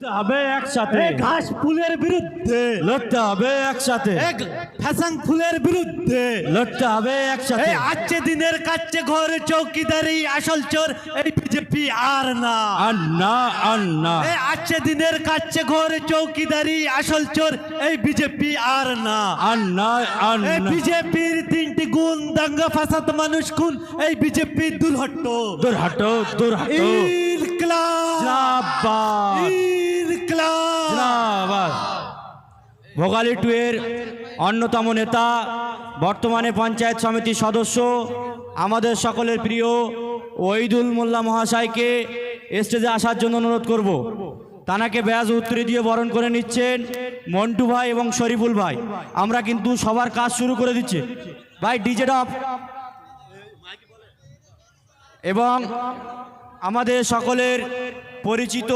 হবে একসাথে ঘাস ফুলের বিরুদ্ধে লড়তে হবে একসাথে ফ্যাশন ফুলের বিরুদ্ধে লড়তে হবে একসাথে আজকে দিনের কাছে ঘর চৌকিদারি আসল চোর এই বিজেপি আর না আন্না আন্না আজকে দিনের কাছে ঘর চৌকিদারি আসল চোর এই বিজেপি আর না আন্না আন্না বিজেপির তিনটি গুণ দাঙ্গা ফাসাদ মানুষ খুন এই বিজেপি দুর্হট্ট দূর হটো দূর হটো জিন্দাবাদ জিন্দাবাদ ভোগালী 2 এর অন্যতম নেতা বর্তমানে পঞ্চায়েত সমিতির সদস্য আমাদের সকলের প্রিয় ওহিদুল মোল্লা মহাশয়কে স্টেজে আসার জন্য অনুরোধ করব। তানাকে ব্যাজ উত্তরি দিয়ে বরণ করে নিচ্ছেন মন্টু ভাই এবং শরীফুল ভাই। আমরা কিন্তু সবার কাজ শুরু করে দিচ্ছি ভাই, ডিজে অফ। এবং আমাদের সকলের পরিচিত